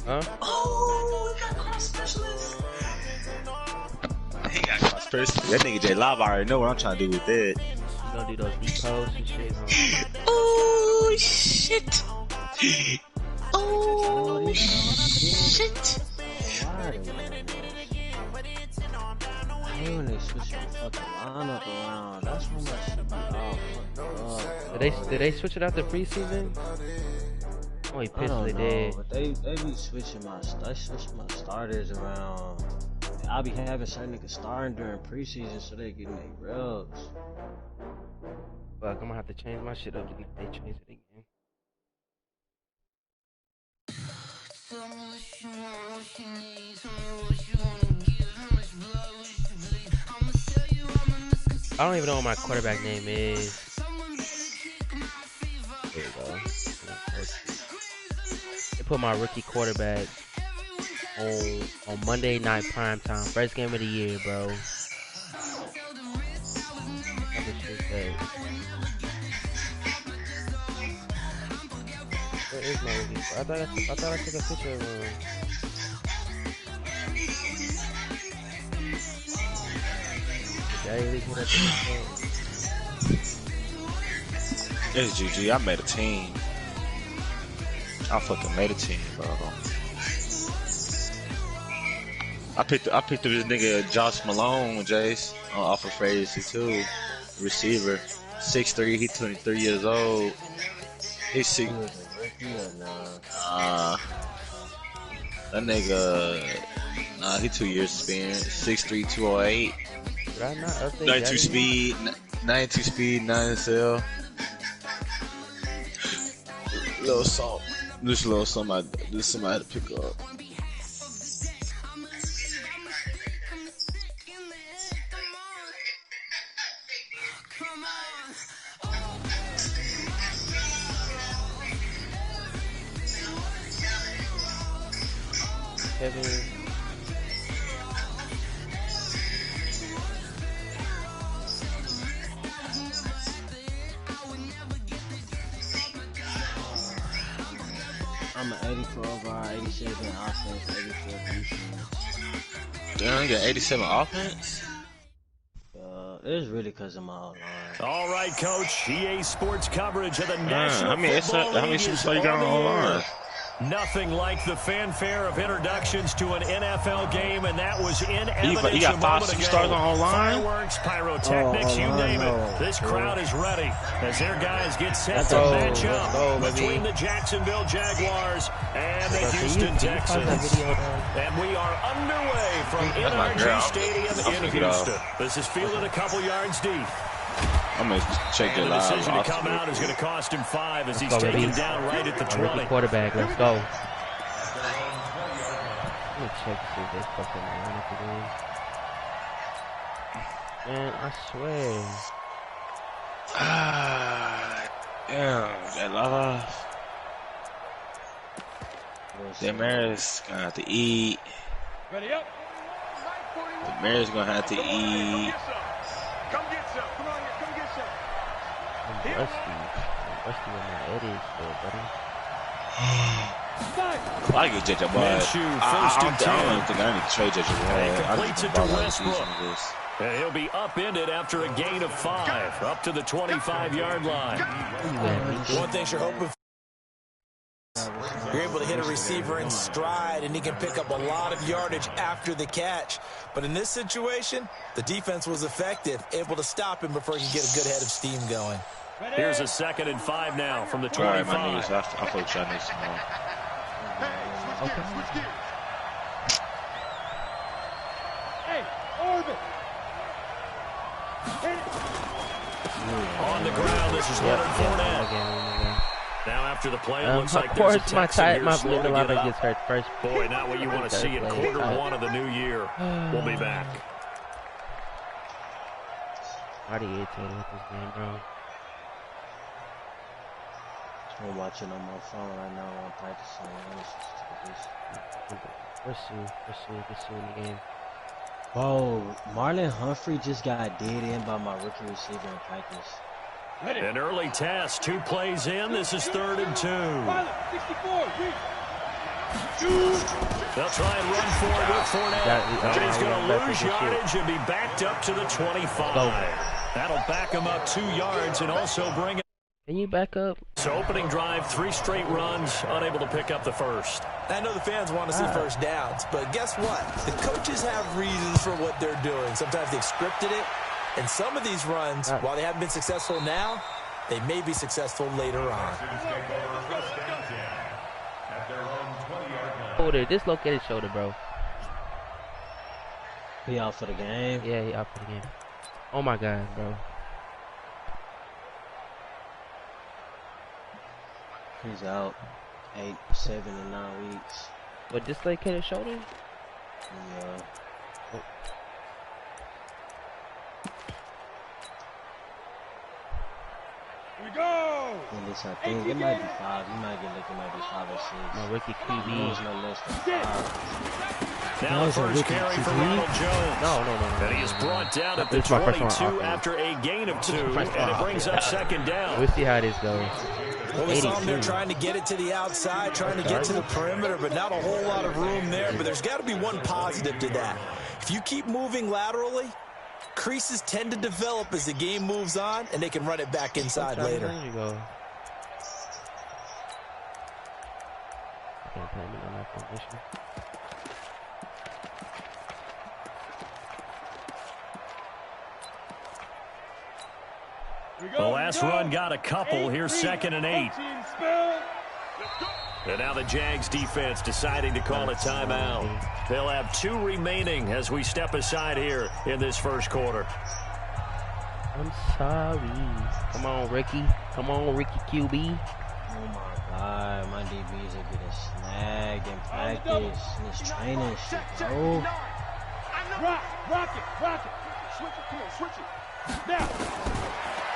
Huh? Oh, we got cross specialist. He got cross specialist. That nigga J Live already know what I'm trying to do with it. You gonna do those repos and shit? Oh shit. Oh shit. When they switch the fucking lineup around, that's when that shit be all fucked up. Did they switch it after preseason? Oh, he pissed they did. But they be switching my starters around. I'll be having certain niggas starting during preseason so they getting their rubs. Fuck, I'm gonna have to change my shit up if they change it again. I don't even know what my quarterback name is. There you go. They put my rookie quarterback on Monday night primetime. First game of the year, bro. Where is my rookie? I thought I took a picture of him. It's GG. I made a team. I fucking made a team, bro. I picked up this nigga Josh Malone, Jace, off of Free too. Receiver, 6'3", he 23 years old. He's sick. That nigga, he 2 years experience. 6'3", 208. 92 speed, 92 speed, 9 SL. Little salt. Just a little something somebody to pick up. Kevin. I'm an 84 overall, 87 offense, 84 defense. Damn, you got 87 offense? It's really because of my line. All right, Coach. EA Sports coverage of the National How many shooters you got on the line? Nothing like the fanfare of introductions to an NFL game, and that was in evidence. You got 5 superstars on the line? Fireworks, pyrotechnics, you name it. This crowd is ready as their guys get set to match up between the Jacksonville Jaguars and the Houston Texans. And we are underway from NRG Stadium in Houston. This is fielded a couple yards deep. I'm going to check it out. The decision to come out is going to cost him 5 as he's taken down right at the 20. Quarterback, let's go. Let me check to see if they fucking line up again. Man, I swear. Damn, that love. Demaris gonna have to eat. Ready up. Demaris gonna have to eat. Come get some. Come on here. Come get some. I'm rusty with my edits, buddy. I get JJ Watt. I don't think I need to trade JJ Watt. Completes it to Westbrook. And he'll be upended after a gain of 5, up to the 25-yard line. One thing you're hoping for. You're able to hit a receiver in stride, and he can pick up a lot of yardage after the catch. But in this situation, the defense was effective, able to stop him before he could get a good head of steam going. Here's a 2nd and 5 now from the 25. All right, my niggas, I focus on this more. Hey, orbit. On the ground, this is Leonard Fournette. Now after the play, it looks like there's a Texan here slowing it up. Gets hurt first. Boy, not what you want to see in quarter 1 of the new year. We'll be back. Already irritated with this game, bro. I'm watching on my phone right now while I'm practicing. Let's see in the game. Bro, Marlon Humphrey just got dead in by my rookie receiver in practice. An early test, 2 plays in. This is 3rd and 2. They'll try and run for it with Fournette. He's going to lose yardage and be backed up to the 25. That'll back him up 2 yards and also bring it. Can you back up? So opening drive, 3 straight runs, unable to pick up the first. I know the fans want to see first downs, but guess what? The coaches have reasons for what they're doing. Sometimes they've scripted it, and some of these runs, while they haven't been successful now, they may be successful later on. Shoulder, dislocated shoulder, bro. He out for the game? Yeah, he out for the game. Oh my God, bro. He's out 8, 7, and 9 weeks. What, dislocated shoulder? Yeah. Oh. Here we go! At least I think it might be 5. You might get looking, it might be 5 or 6. My rookie QB. There's no less than 5. Now the first carry for Ronald Jones. No. And he is brought down at the 22 after a gain of 2, and it brings up second down. We'll see how this goes. Well, we saw them there trying to get it to the outside, trying to get to the perimeter, but not a whole lot of room there. But there's got to be one positive to that. If you keep moving laterally, creases tend to develop as the game moves on, and they can run it back inside later. There you go. Can't play me on that position. The last run got a couple. Here's 2nd and 8. And now the Jags defense deciding to call a timeout. They'll have 2 remaining as we step aside here in this first quarter. I'm sorry. Come on, Ricky. Come on, Ricky QB. Oh my God, my DBs are getting snagged in practice in this training shit, bro. Rock it. Switch it, come on, switch it. Now.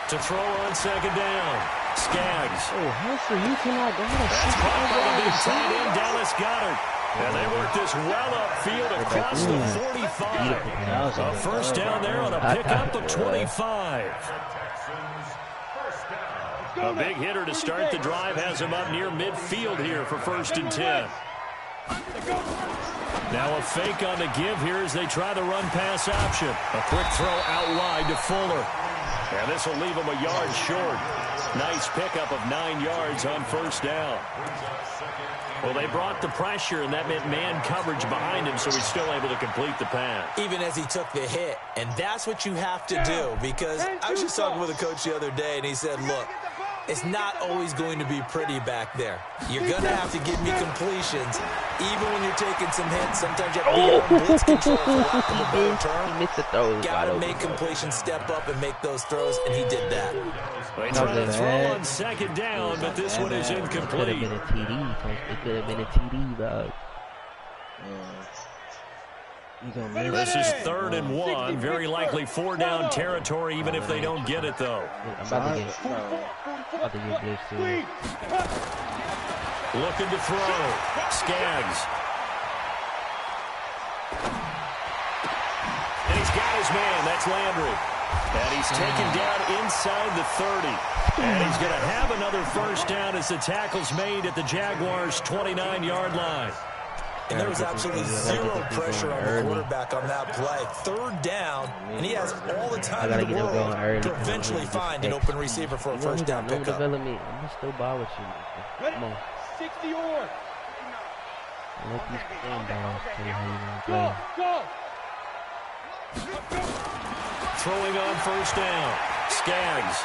To throw on 2nd down. Skaggs. Oh, Humphrey, you cannot go to That's caught by the big tight end, Dallas Goedert. And they work this well upfield across the 45. A first down there on a pickup of 25. A big hitter to start the drive has him up near midfield here for 1st and 10. Now a fake on the give here as they try the run-pass option. A quick throw out wide to Fuller. And this will leave him a yard short. Nice pickup of 9 yards on 1st down. Well, they brought the pressure, and that meant man coverage behind him, so he's still able to complete the pass. Even as he took the hit, and that's what you have to do, because I was just talking with a coach the other day, and he said, look, it's not always going to be pretty back there. You're going to have to give me completions, even when you're taking some hits. Sometimes you have to be on blitz control, for lack of a better term. He missed the throws. Got to make completions, step up, and make those throws, and he did that. They try to throw on 2nd down, but this one is incomplete. It could have been a TD. It could have been a TD, bro. This is 3rd and 1. Very likely 4-down territory, even if they don't get it, though. I'm about to get this, too. Looking to throw. Skaggs. And he's got his man. That's Landry. And he's taken down inside the 30. And he's going to have another first down as the tackle's made at the Jaguars' 29-yard line. And there was absolutely zero pressure on the quarterback on that play. 3rd down, and he has all the time in the world to eventually find an open receiver for a first down pickup. I'm going to still ball with you. Come on. 60 or. Let these damn balls tell you how you're going to play. Throwing on 1st down. Skaggs.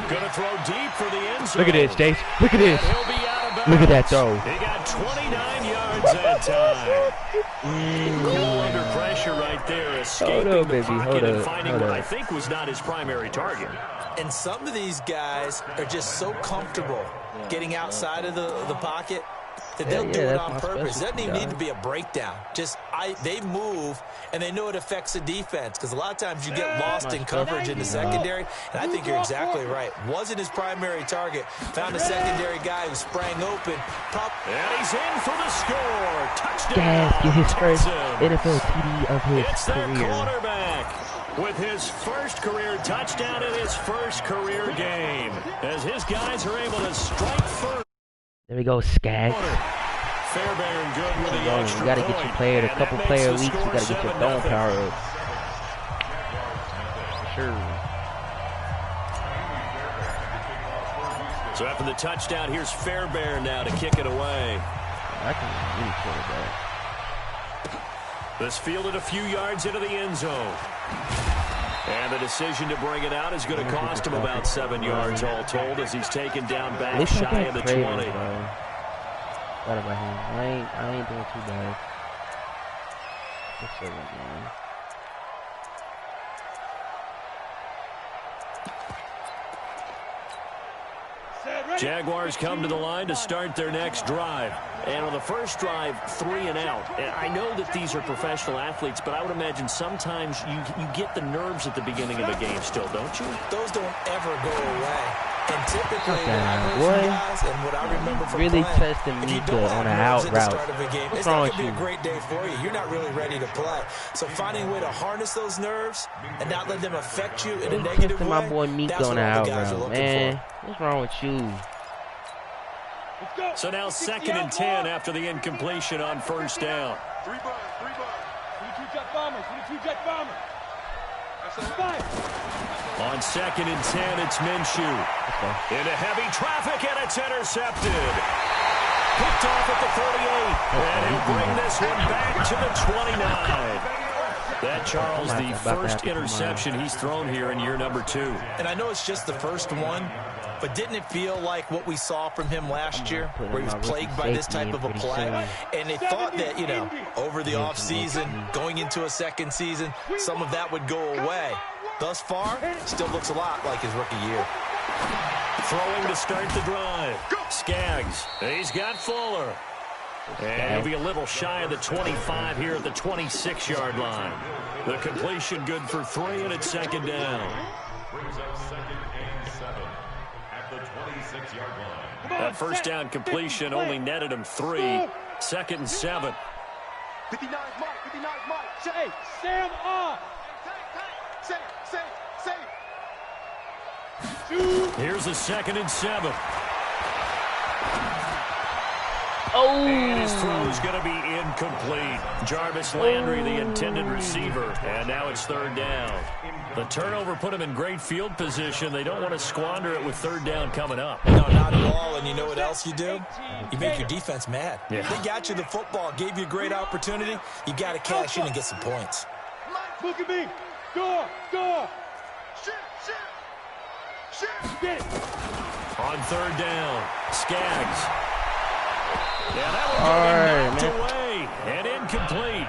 Gonna throw deep for the end zone. Look at this, Chase. Look at this. He'll be out of bounds. Look at that throw. He got 29 yards that time. Cool under pressure right there, escaping the pocket and finding what I think was not his primary target. And some of these guys are just so comfortable getting outside of the pocket that they'll do it on purpose. It doesn't even need to be a breakdown. Just they move, and they know it affects the defense, because a lot of times you get lost in coverage in the secondary, and I think you're exactly right. Wasn't his primary target. Found a secondary guy who sprang open. And he's in for the score. Touchdown. Get his first NFL TD of his it's career. Their quarterback with his first career touchdown in his first career game, as his guys are able to strike first. There we go, Skaggs. Fairbairn good with the extra You got to get your player, a couple player weeks. You got to get your throwing power up. For sure. So after the touchdown, here's Fairbairn now to kick it away. I can really quarterback. This fielded a few yards into the end zone. And the decision to bring it out is going to cost him about 7 yards all told as he's taken down back shy of the 20. What about him? I ain't doing too bad. What's up, man? Jaguars come to the line to start their next drive. And on the first drive, 3 and out. I know that these are professional athletes, but I would imagine sometimes you get the nerves at the beginning of a game still, don't you? Those don't ever go away. And typically, and what I remember from really playing, testing me on an out route. It's not going to be a great day for you. You're not really ready to play. So finding a way to harness those nerves and not let them affect you in a negative way, my boy Miko on the out route, man. What's wrong with you? So now 2nd and 10 after the incompletion on first down. 3 bucks. 22 jet bombers. 22 jet bombers. That's fire. On 2nd and 10, it's Minshew. Into heavy traffic, and it's intercepted. Picked off at the 38. And he'll bring this one back to the 29. That, Charles, the first interception he's thrown here in year number 2. And I know it's just the first one, but didn't it feel like what we saw from him last year, where he was plagued by this type of a play? And they thought that, you know, over the offseason, going into a second season, some of that would go away. Thus far, still looks a lot like his rookie year. Throwing to start the drive. Skaggs. He's got Fuller. And he'll be a little shy of the 25 here at the 26-yard line. The completion good for 3, and it's 2nd down. That first down completion only netted him 3. 2nd and 7. 59 Mike. 59 Mike. Hey, Sam on. Here's a 2nd and 7. Oh! And his throw's going to be incomplete. Jarvis Landry, the intended receiver. And now it's 3rd down. The turnover put him in great field position. They don't want to squander it with 3rd down coming up. No, not at all. And you know what else you do? You make your defense mad. Yeah. They got you the football, gave you a great opportunity. You got to cash in and get some points. Look at me. Door. Get it. On 3rd down, Skaggs. Yeah, that one knocked away and incomplete.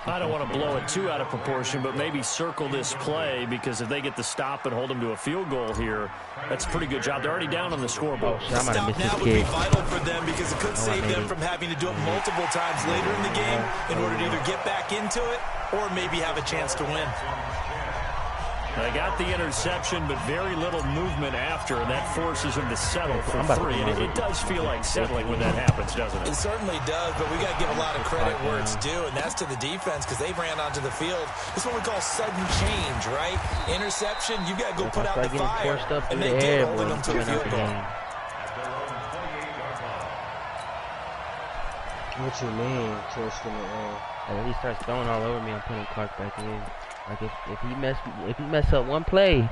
I don't want to blow it too out of proportion, but maybe circle this play, because if they get the stop and hold them to a field goal here, that's a pretty good job. They're already down on the scoreboard. Stop now would be vital for them, because it could save them from having to do it multiple times later in the game in order to either get back into it or maybe have a chance to win. They got the interception, but very little movement after, and that forces them to settle for 3. And it does feel like settling when that happens, doesn't it? It certainly does, but we got to give a lot of credit where it's due, and that's to the defense, because they ran onto the field. This is what we call sudden change, right? Interception, you got to go put out the fire, and they did, holding them to the field goal. What you mean, twisting it on? Like, he starts throwing all over me, I'm putting Clark back in. Like if he mess up one play.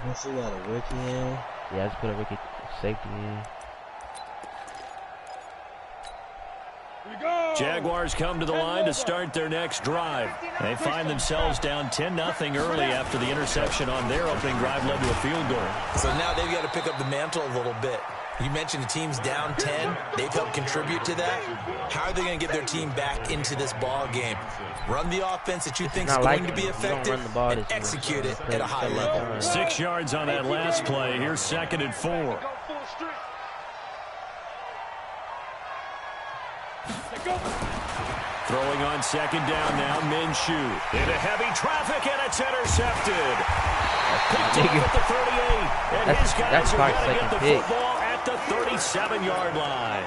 Once you got a rookie in. Yeah, I just put a rookie safety in. Jaguars come to the line to start their next drive. They find themselves down 10-0 early after the interception on their opening drive led to a field goal. So now they've got to pick up the mantle a little bit. You mentioned the team's down 10. They've helped contribute to that. How are they going to get their team back into this ball game? Run the offense that you think is going to be effective and execute it at a high level. 6 yards on that last play. Here's 2nd and 4. Throwing on 2nd down now, Minshew. Into heavy traffic, and it's intercepted. Picked off at the 38. And his guys are going to get the football at the 37-yard line.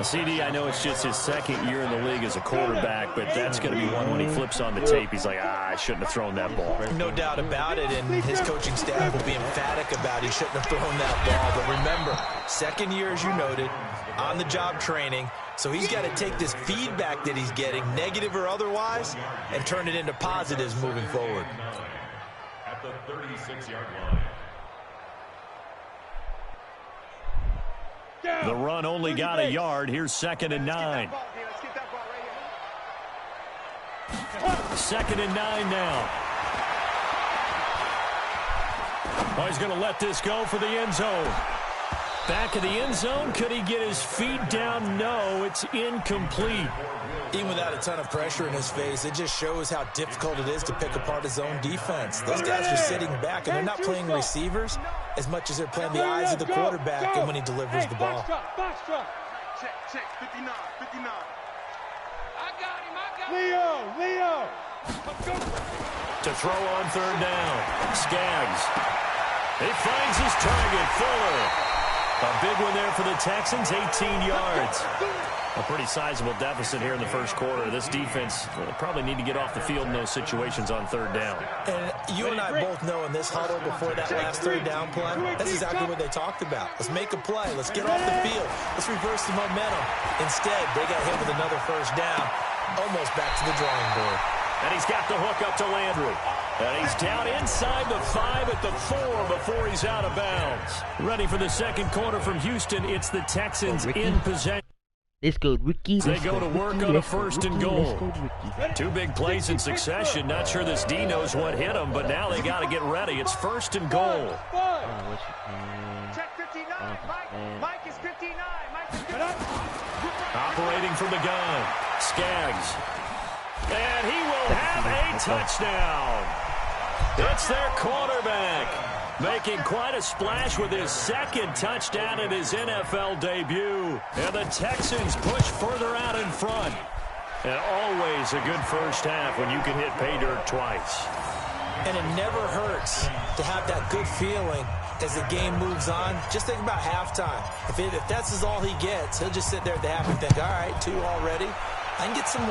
CD, I know it's just his 2nd year in the league as a quarterback, but that's going to be one when he flips on the tape. He's like, I shouldn't have thrown that ball. No doubt about it, and his coaching staff will be emphatic about he shouldn't have thrown that ball. But remember, 2nd year, as you noted, on-the-job training, So he's got to take this feedback that he's getting, negative or otherwise, and turn it into positives moving forward. At the 36-yard line. The run only got a yard. Here's 2nd and 9. 2nd and 9 now. Oh, he's going to let this go for the end zone. Back of the end zone. Could he get his feet down? No, it's incomplete. Even without a ton of pressure in his face, it just shows how difficult it is to pick apart his own defense. Those guys are sitting back, and they're not playing receivers as much as they're playing the eyes of the quarterback and when he delivers the ball. Check, 59, 59. I got him. Leo. To throw on 3rd down. Skaggs. He finds his target, Fuller. A big one there for the Texans, 18 yards. A pretty sizable deficit here in the first quarter. This defense will probably need to get off the field in those situations on 3rd down. And you and I both know in this huddle before that last 3rd down play, that's exactly what they talked about. Let's make a play. Let's get off the field. Let's reverse the momentum. Instead, they got hit with another 1st down, almost back to the drawing board. And he's got the hook up to Landry. And he's down inside the 5 at the 4 before he's out of bounds. Ready for the 2nd quarter from Houston. It's the Texans in possession. Let's go, Ricky. They go to work on a 1st and goal. 2 big plays in succession. Not sure this D knows what hit him, but now they got to get ready. It's 1st and goal. Check 59. Mike is 59. Operating from the gun. Skaggs. And he will have a touchdown. It's their quarterback, making quite a splash with his 2nd touchdown in his NFL debut. And the Texans push further out in front. And always a good first half when you can hit pay dirt twice. And it never hurts to have that good feeling as the game moves on. Just think about halftime. If that's all he gets, he'll just sit there at the half and think, all right, 2 already. I can get some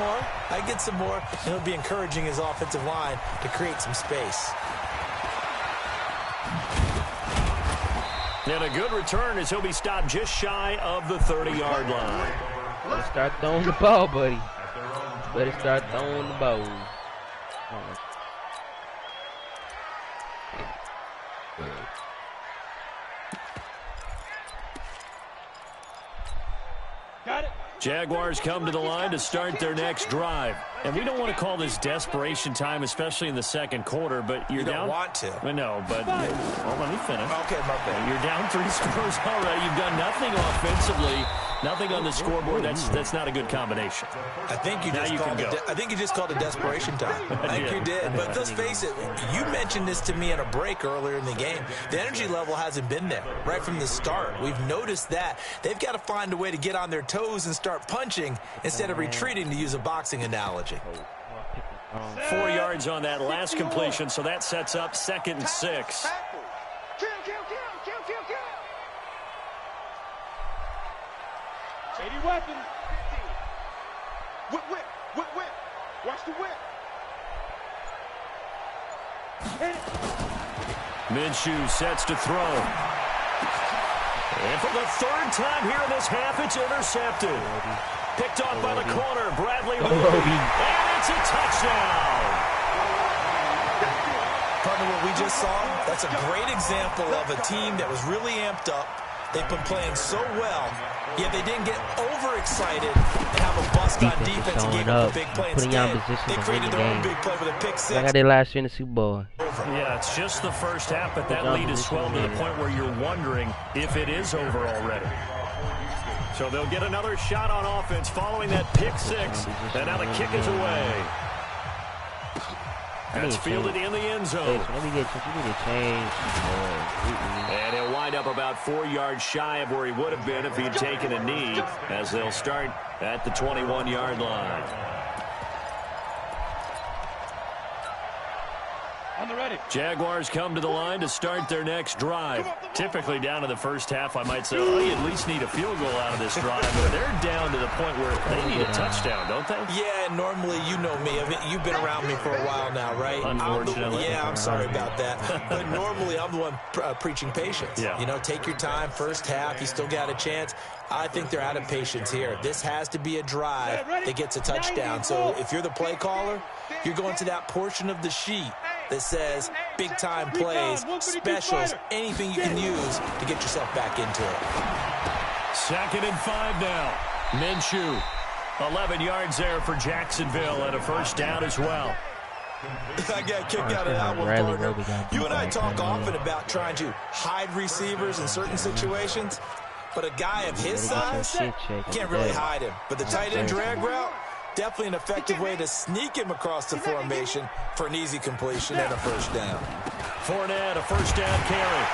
more. And it'll be encouraging his offensive line to create some space. And a good return as he'll be stopped just shy of the 30-yard line. Better start throwing the ball, buddy. Better start throwing the ball. Got it. Jaguars come to the line to start their next drive. And we don't want to call this desperation time, especially in the 2nd quarter, but you're you don't down. Want to. No, but let me finish. Okay, my bad. You're down 3 scores already. You've done nothing offensively, nothing on the scoreboard. That's not a good combination. I think you just called it desperation time. I think you did. But let's face it, you mentioned this to me in a break earlier in the game. The energy level hasn't been there right from the start. We've noticed that. They've got to find a way to get on their toes and start punching instead of retreating, to use a boxing analogy. 4 yards on that last completion, so that sets up 2nd and 6. Kill. 80 weapons. Whip. Watch the whip. Minshew sets to throw. And for the 3rd time here in this half, it's intercepted. Picked off by the corner, Bradley Roby. And it's a touchdown. Partner, what we just saw, that's a great example of a team that was really amped up. They've been playing so well, yet they didn't get overexcited and have a bust on defense and gave up a big play instead. They created their own big play with a pick 6. Like I did last year in the Super Bowl. Yeah, it's just the first half, but that lead is swelled to the point where you're wondering if it is over already. So they'll get another shot on offense following that pick 6, and now the kick is away. That's fielded in the end zone. And he'll wind up about 4 yards shy of where he would have been if he'd taken a knee, as they'll start at the 21-yard line. Jaguars come to the line to start their next drive. Typically down to the first half, I might say, oh, you at least need a field goal out of this drive. But they're down to the point where they need a touchdown, don't they? Yeah, normally, you know me. I mean, you've been around me for a while now, right? Unfortunately. I'm sorry about that. But normally, I'm the one preaching patience. Yeah. You know, take your time. First half, you still got a chance. I think they're out of patience here. This has to be a drive that gets a touchdown. So if you're the play caller, you're going to that portion of the sheet that says big-time plays, specials, anything you can use to get yourself back into it. 2nd and 5 now. Minshew, 11 yards there for Jacksonville and a first down as well. I got kicked out of that one, partner. You and I talk often about trying to hide receivers in certain situations, but a guy of his size can't really hide him. But the tight end drag route, definitely an effective way to sneak him across the formation for an easy completion and a first down. Fournette, a first down carry.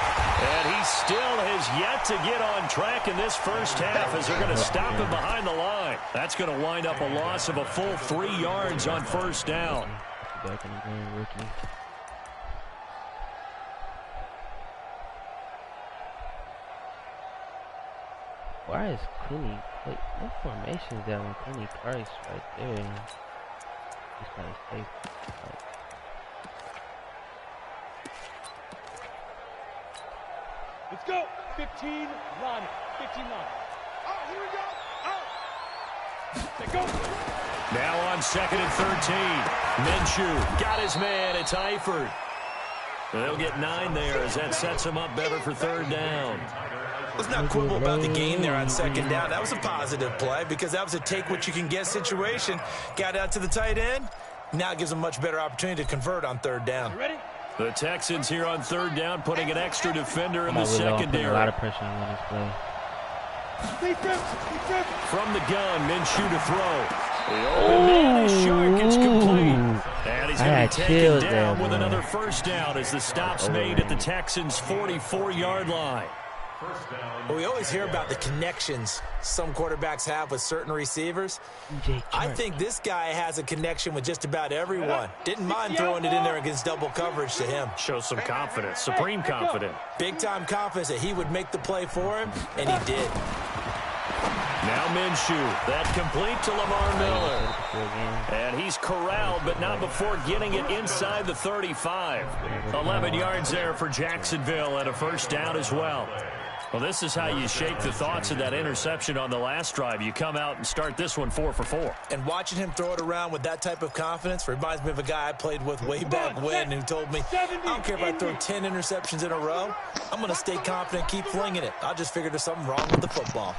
And he still has yet to get on track in this first half as they're going to stop him behind the line. That's going to wind up a loss of a full 3 yards on first down. Why is Clooney? Wait, what formation is that on Clooney Price right there? He's kind of safe. Let's go. 15 line. 15 line. Oh, here we go. Oh. Let's go. Now on 2nd and 13. Minshew got his man. It's Eifert. They'll get 9 there as that sets him up better for 3rd down. Let's not quibble about the game there on 2nd down. That was a positive play because that was a take-what-you-can-get situation. Got out to the tight end. Now it gives them a much better opportunity to convert on 3rd down. You ready? The Texans here on 3rd down, putting an extra defender in the secondary. A lot of pressure on this play. From the gun, Minshew to throw. The open man is sharp. It's complete. And he's going to be taken down with another first down as the stop's made at the Texans' 44-yard line. Well, we always hear about the connections some quarterbacks have with certain receivers. I think this guy has a connection with just about everyone. Didn't mind throwing it in there against double coverage to him. Shows some confidence, supreme confidence. Big-time confidence that he would make the play for him, and he did. Now Minshew, that complete to Lamar Miller. And he's corralled, but not before getting it inside the 35. 11 yards there for Jacksonville and a first down as well. Well, this is how you shake the thoughts of that interception on the last drive. You come out and start this one 4 for 4. And watching him throw it around with that type of confidence reminds me of a guy I played with way back when who told me, I don't care if I throw 10 interceptions in a row. I'm going to stay confident, keep flinging it. I just figured there's something wrong with the football.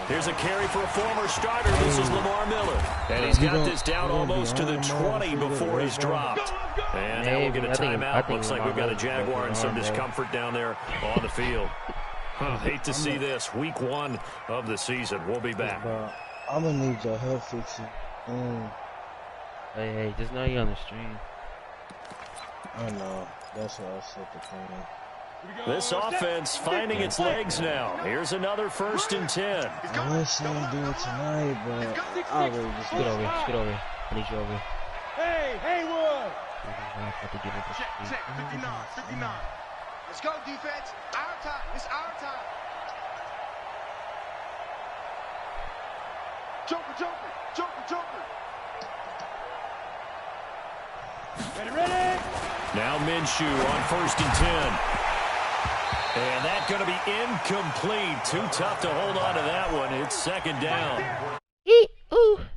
Here's a carry for a former starter. This is Lamar Miller. And he's got this down almost to the 20 before he's dropped. And now we'll get a timeout. Looks like we've got a Jaguar and some discomfort down there on the field. Hate to see this. Week 1 of the season. We'll be back. I'm going to need your help fixing. Hey, just know you're on the stream. I know. That's what I said to plan. This offense finding its legs now. Here's another 1st and 10. I wish I would do it tonight, but I'll really just get over. I need you over. Hey, Haywood! Check, 59. Let's go, defense. Our time. It's our time. Joker. Ready? Now Minshew on 1st and 10. And that's going to be incomplete. Too tough to hold on to that one. It's 2nd down.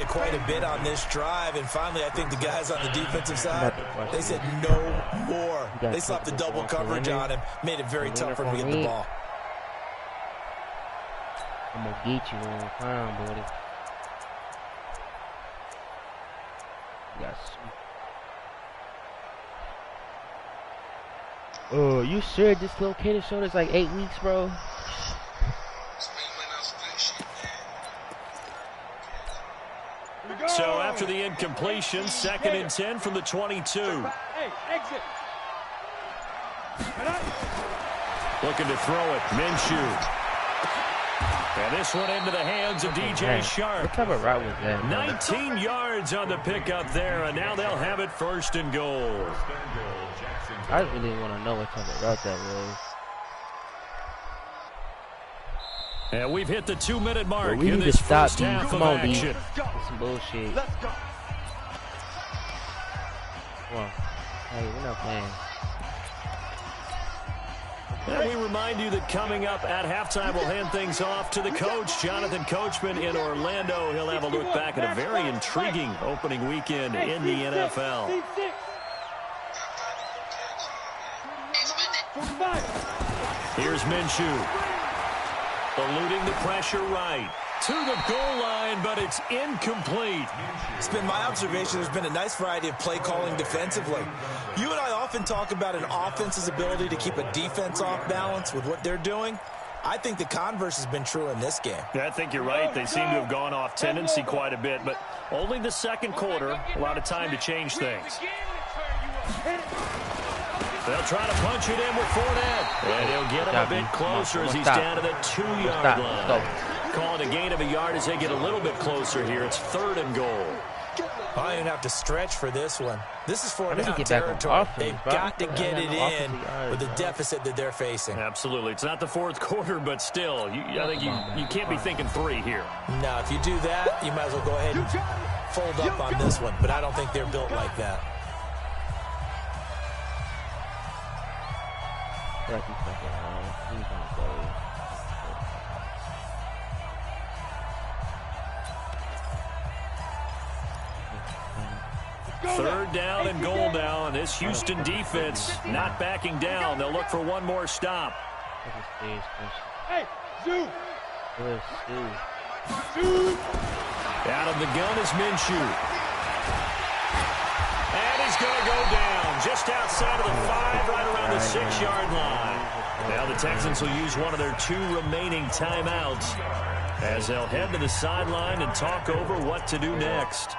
Quite a bit on this drive, and finally I think the guys on the defensive side, they said no more. They slapped the double coverage on him, made it very tough for him to get the ball. I'm going to get you on the clown, buddy. Yes. Oh, you sure dislocated shoulders like 8 weeks, bro? So after the incompletion, 2nd and 10 from the 22. Hey, exit. Looking to throw it, Minshew. And this one into the hands of DJ Sharp. What type of route was that? 19 yards on the pickup there, and now they'll have it 1st and goal. I really want to know what type of route that was. And we've hit the 2-minute mark we in need this to stop first these. half Come of on, action. That's some bullshit. Let's go. Come on. Hey, we're not playing. And we remind you that coming up at halftime, we'll hand things off to the coach, Jonathan Coachman in Orlando. He'll have a look back at a very intriguing opening weekend in the NFL. Here's Minshew. Eluding the pressure right. To the goal line, but it's incomplete. It's been my observation there's been a nice variety of play calling defensively. You and I often talk about an offense's ability to keep a defense off balance with what they're doing. I think the converse has been true in this game. Yeah, I think you're right. They seem to have gone off tendency quite a bit, but only the second quarter, a lot of time to change things. They'll try to punch it in with Fournette. And he'll get him a bit closer as he's down to the 2-yard line. Call it a gain of a yard as they get a little bit closer here. It's 3rd and goal. I don't even have to stretch for this one. This is for down territory. They've got to get it in with the deficit that they're facing. Absolutely. It's not the 4th quarter, but still, I think you can't be thinking 3 here. No, if you do that, you might as well go ahead and fold up on this one. But I don't think they're built like that. Third down and goal now, and this Houston defense not backing down. They'll look for one more stop. Hey, Zoo! Out of the gun is Minshew. And he's going to go down just outside of the 5, right around the 6-yard line. Now the Texans will use one of their 2 remaining timeouts as they'll head to the sideline and talk over what to do next.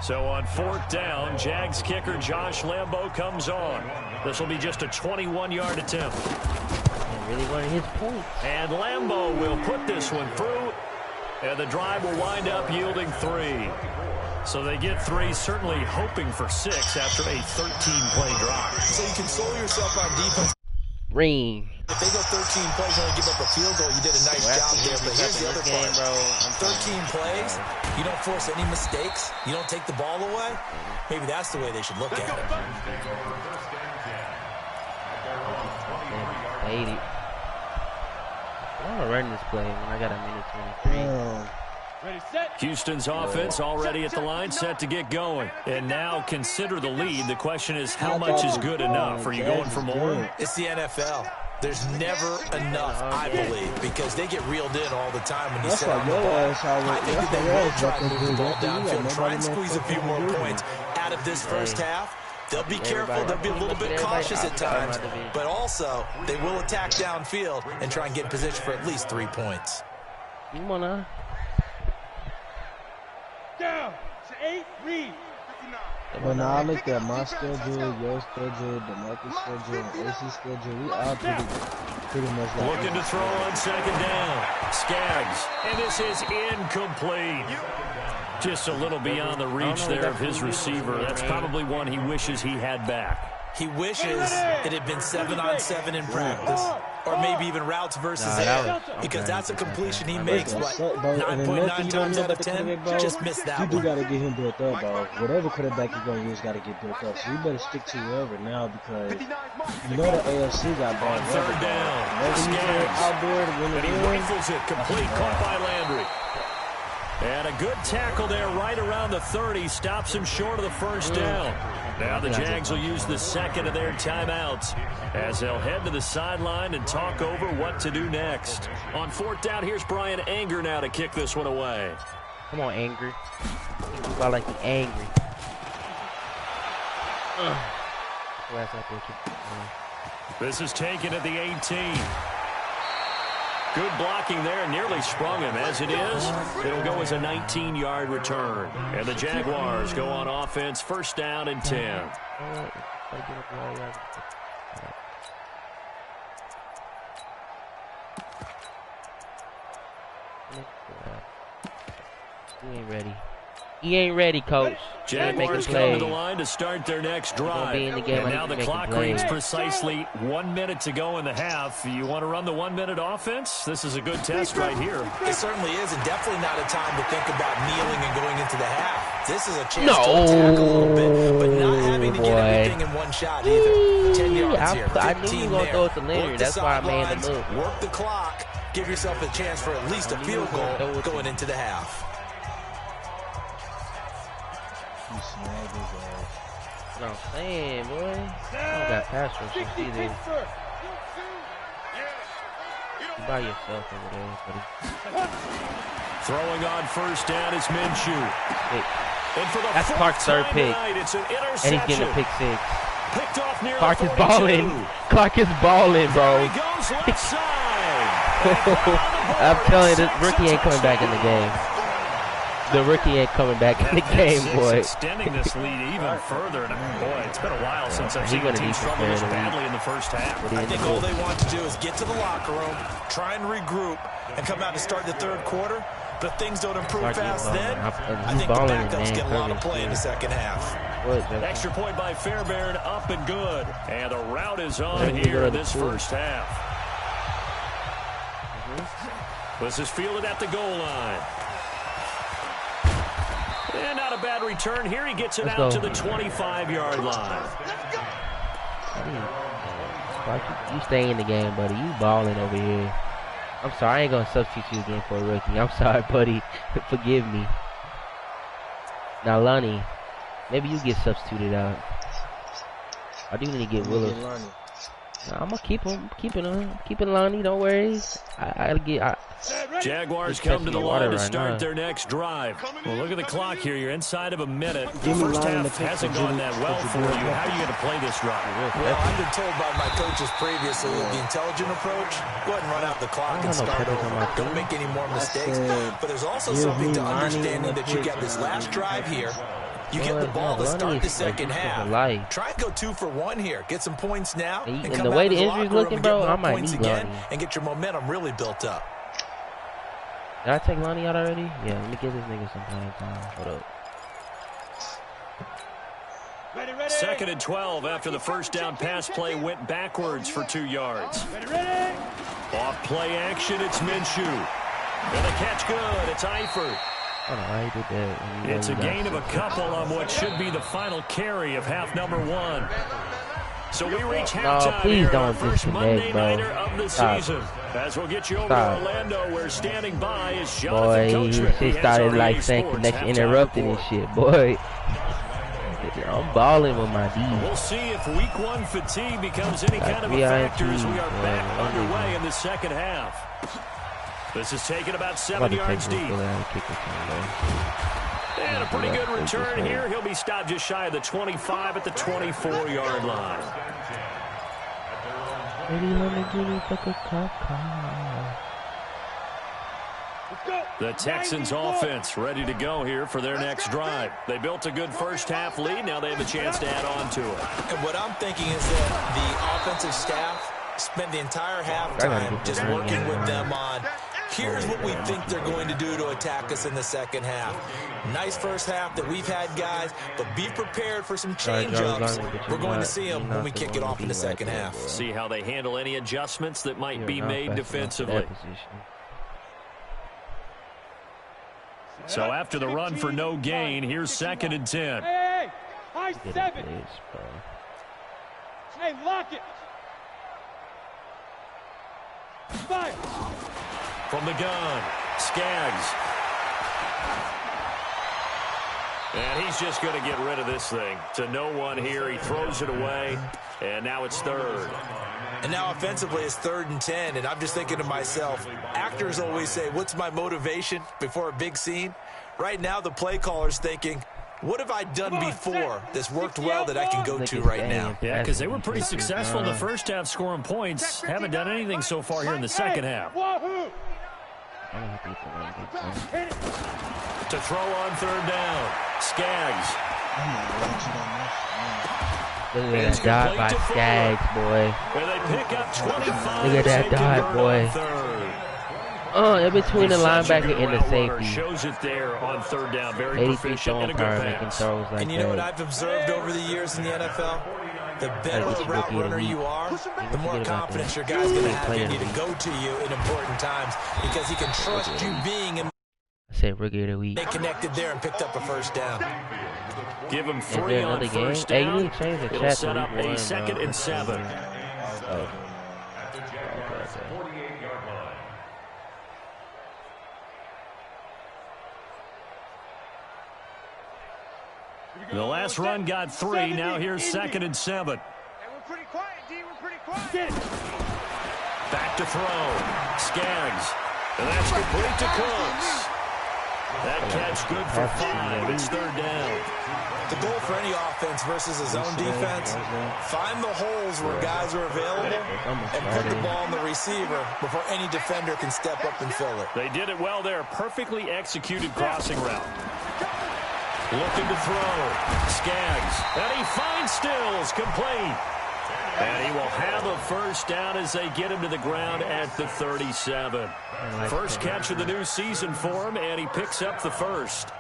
So on 4th down, Jags kicker Josh Lambo comes on. This will be just a 21-yard attempt. Really wanted his point. And Lambo will put this one through, and the drive will wind up yielding 3. So they get 3, certainly hoping for 6 after a 13-play drive. So you console yourself on defense. Ring. If they go 13 plays and only give up a field goal, you did a nice job there. But here's the other part. 13 plays, you don't force any mistakes, you don't take the ball away. Maybe that's the way they should look at it. 80. I want to run this play when I got a minute 23. Houston's offense already at the line, set to get going. And now consider the lead. The question is, how much is good enough? Are you going for more? It's the NFL. There's never enough, I believe, because they get reeled in all the time when you set on the ball. I think that they will try to move the ball downfield, try and squeeze a few more points out of this first half. They'll be careful. They'll be a little bit cautious at times, but also they will attack downfield and try and get in position for at least 3 points. You wanna? Down to 8, read. When I look at my schedule, your schedule, the market schedule, and AC schedule, we all pretty much like looking to throw on 2nd down. Skaggs, and this is incomplete. Just a little beyond the reach there of his receiver. That's probably one he wishes he had back. He wishes it had been 7-on-7 in practice, or maybe even routes versus air, because that's a completion he makes, but 9.9 times out of 10, just missed that one. You do got to get him built up, bro. Whatever quarterback you're going to use got to get built up. So you better stick to whoever now, because you know the AFC got bad. On 3rd down, Skaggs, and he rifles it, complete, caught by Landry. And a good tackle there right around the 30, stops him short of the 1st down. Now the Jags will use the 2nd of their timeouts as they'll head to the sideline and talk over what to do next. On 4th down, here's Brian Anger now to kick this one away. Come on, Angry. I like the angry. This is taken at the 18. Good blocking there, nearly sprung him. As it is, it'll go as a 19-yard return. And the Jaguars go on offense, first down and 10. He ain't ready. He ain't ready, coach. Jaguars come to the line to start their next drive. And now the clock reads precisely 1 minute to go in the half. You want to run the 1 minute offense? This is a good test right here. It certainly is, and definitely not a time to think about kneeling and going into the half. This is a chance to attack a little bit, but not having to get everything in one shot either. 10 yards here, 15 I knew you were going to throw it to Leonard. That's why I made the move. Work the clock. Give yourself a chance for at least a field goal going into the half. That's what I'm saying, boy. I don't got pass rushers either. You by yourself over there, buddy. Throwing on first down is Minshew. That's Clark's third pick. It's an interception. And he's getting a pick 6. Picked off near Clark is balling. Clark is balling, bro. He goes left side. I'm telling you, this rookie ain't coming back in the game. The rookie ain't coming back in the game, boy. Extending this lead even further. And boy, it's been a while since I've seen a team struggle this badly in the first half. I think all they want to do is get to the locker room, try and regroup, and come out and start the third quarter. But if things don't improve fast then, I think the backups get a lot of play in the second half. Extra point by Fairbairn, up and good. And the route is on here in this first half. This is fielded at the goal line. And not a bad return here. He gets it out to the 25-yard line. You stay in the game, buddy. You balling over here. I'm sorry. I ain't going to substitute you again for a rookie. I'm sorry, buddy. Forgive me. Now, Lonnie, maybe you get substituted out. I do need to get Willis. Nah, I'm going to keep him. Keeping Lonnie. Don't worry. Jaguars come to the line to start their next drive. Well, look at the clock here. You're inside of a minute. The first half hasn't gone that well for you. How are you going to play this drive? Well, I've been told by my coaches previously the intelligent approach, go ahead and run out the clock and start over. Don't make any more mistakes. But there's also something to understanding that you got this last drive here. You get the ball to start the second half. Try and go 2 for 1 here. Get some points now. And the way the injury's looking, bro, I might need again and get your momentum really built up. Did I take Lonnie out already? Yeah, let me give this nigga some time. Hold up. Second and 12 after the first down pass play went backwards for 2 yards. Off play action, it's Minshew. And the catch good, it's Eifert. I don't know why he did that. It's a gain of a couple on what should be the final carry of half number 1. So we reach halftime here, our first Monday nighter of the season. As we'll get you over to Orlando, where standing by is Jonathan Coachman. Boy, he started like saying connection interrupted and shit, boy. I'm balling with my D. We'll see if week 1 fatigue becomes any kind of a factor as we are back underway in the second half. This is taken about 7 yards deep. And a pretty good return here. He'll be stopped just shy of the 25 at the 24-yard line. The Texans offense ready to go here for their next drive. They built a good first half lead. Now they have a chance to add on to it. And what I'm thinking is that the offensive staff spent the entire halftime just working with them on here's what we think they're going to do to attack us in the second half. Nice first half that we've had, guys, but be prepared for some change-ups. We're going to see them when we kick it off in the second half. See how they handle any adjustments that might be made defensively. So after the run for no gain, here's 2nd and 10. Hey, high 7. Hey, lock it. 5. From the gun, Skaggs. And he's just going to get rid of this thing. To no one here. He throws it away, and now it's 3rd. And now offensively it's 3rd and 10, and I'm just thinking to myself, actors always say, what's my motivation before a big scene? Right now the play caller's thinking, What have I done before that's worked well that I can go to right now? Yeah, because they were pretty successful in the first half scoring points. Haven't done anything so far here in the second half. To throw on third down. Skaggs. Look at that dive by Skaggs, boy. Where they pick up 25. Look at that dive, boy. In between the linebacker and the safety. Shows it there on third down. Very 83 proficient throwing and a good power making pass. throws like And you know what I've observed over the years in the NFL? The better the route runner you are, the more confidence your guy's going to have in you to go to you in important times because he can trust you being in. I said rookie of the week. They connected there and picked up a first down. Give him 3 on first down. Hey, you need to change the It'll chat set to up a 2nd and 7. The last run got 3. Now here's 2nd and 7. Hey, we're pretty quiet, D. We're pretty quiet. Back to throw. Skaggs. And that's complete to Cooks. That catch good for 5. It's third down. The goal for any offense versus a zone defense, find the holes where guys are available and put the ball on the receiver before any defender can step up and fill it. They did it well there. Perfectly executed crossing route. Looking to throw. Skaggs. And he finds Stills. Complete. And he will have a first down as they get him to the ground at the 37. First catch of the new season for him, and he picks up the first.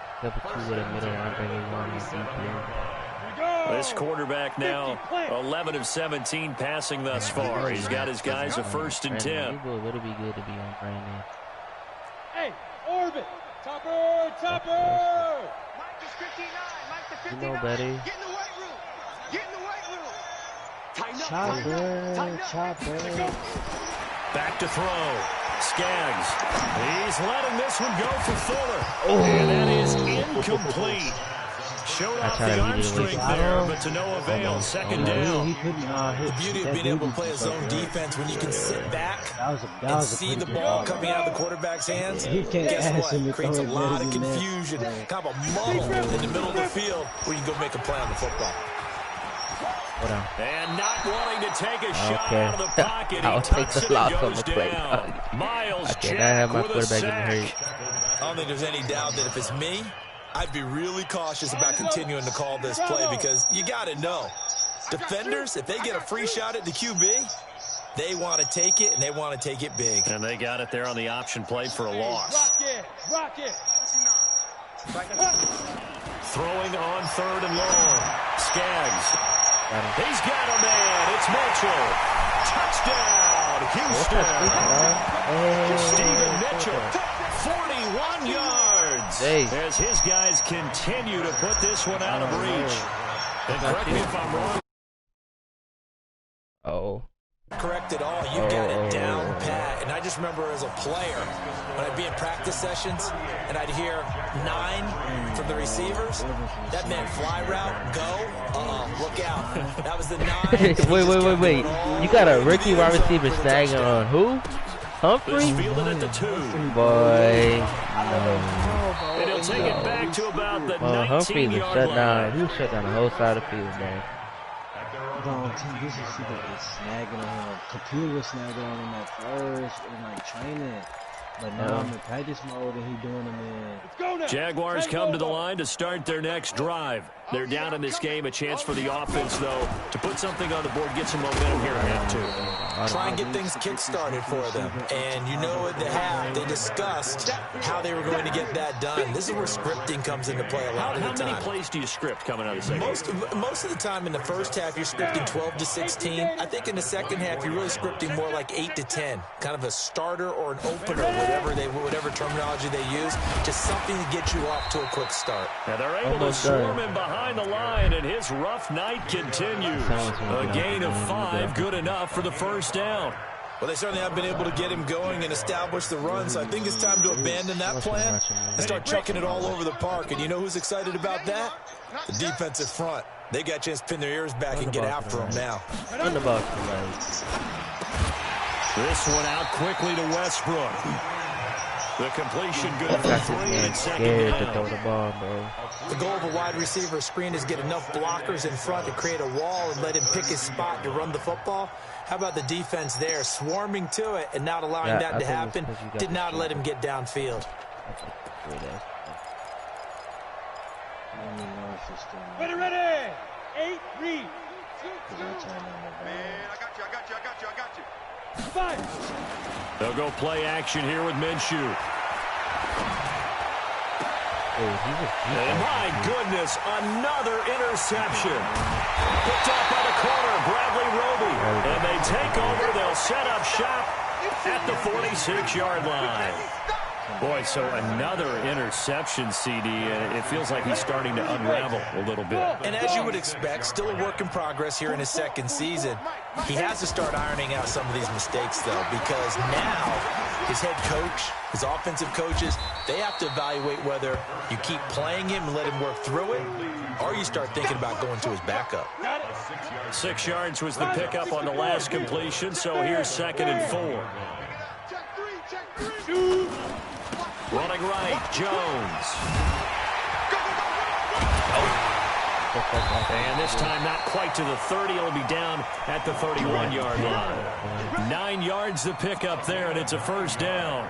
This quarterback now 11 of 17 passing thus far. He's got his guys a 1st and 10. It would be good to be on Brandon. Hey, Orbit. Topper, Topper. Mike is 59. Mike the 59. You know better. Get in the weight room. Get in the weight room. Chopper. Back to throw. Skaggs. He's letting this one go for Fuller. And that is incomplete. Showed off the arm strength there, but to no avail. 2nd down. The beauty of being able to play a zone defense when you can sit back and see the ball coming out of the quarterback's hands. Guess what? It creates a lot of confusion, kind of a muddle in the middle of the field where you can go make a play on the football. And not wanting to take a shot out of the pocket. I'll take the loss on the play. Miles Jack with a sack. I don't think there's any doubt that if it's me, I'd be really cautious about continuing to call this play because you got to know, defenders, if they get a free shot at the QB, they want to take it, and they want to take it big. And they got it there on the option play for a loss. Rock it. Throwing on 3rd and long. Skaggs. He's got a man. It's Mitchell. Touchdown, Houston. Stephen Mitchell, 41 yards. As his guys continue to put this one out of reach. And correct me if I'm wrong. Correct it all. You got it down pat. And I just remember as a player, when I'd be in practice sessions and I'd hear 9 from the receivers, that meant fly route, go, look out. That was the 9. wait. You got a rookie wide receiver snagging on who? Humphrey? Fielded at the 2. Boy. And he'll take it back to about the 19-yard line. He was shut down the whole side of the field, man. This is snagging on him. Computer was snagging on him at first in training. But now I'm in practice mode and he's doing them in. Jaguars come to the line to start their next drive. They're down in this game. A chance for the offense, though, to put something on the board, get some momentum here in half 2. Try and get things kick-started for them. And you know at the half, they discussed how they were going to get that done. This is where scripting comes into play a lot of the time. How many plays do you script coming out of the second? Most of the time in the first half, you're scripting 12 to 16. I think in the second half, you're really scripting more like 8 to 10. Kind of a starter or an opener, whatever terminology they use. Just something to get you off to a quick start. Now they're able to swarm him behind the line, and his rough night continues. A gain of 5, good enough for the first down. Well, they certainly have been able to get him going and establish the run, so I think it's time to abandon that plan and start chucking it all over the park. And you know who's excited about that? The defensive front. They got a chance to pin their ears back and get after him now. This one out quickly to Westbrook. The completion good for 3 and second scared down. to throw the ball, bro. The goal of a wide receiver screen is get enough blockers in front to create a wall and let him pick his spot to run the football. How about the defense there, swarming to it and not allowing that to happen? Did not let him get downfield. Ready. 8, read. Man, I got you. Five. They'll go play action here with Minshew. And my goodness, another interception. Picked off by the corner, Bradley Roby. And they take over. They'll set up shop at the 46-yard line. Boy, so another interception, CD. It feels like he's starting to unravel a little bit. And as you would expect, still a work in progress here in his second season. He has to start ironing out some of these mistakes, though, because now his head coach, his offensive coaches, they have to evaluate whether you keep playing him and let him work through it, or you start thinking about going to his backup. 6 yards was the pickup on the last completion, so here's 2nd and 4. Running right, Jones. And this time not quite to the 30. It'll be down at the 31-yard line. 9 yards the pickup there, and it's a first down.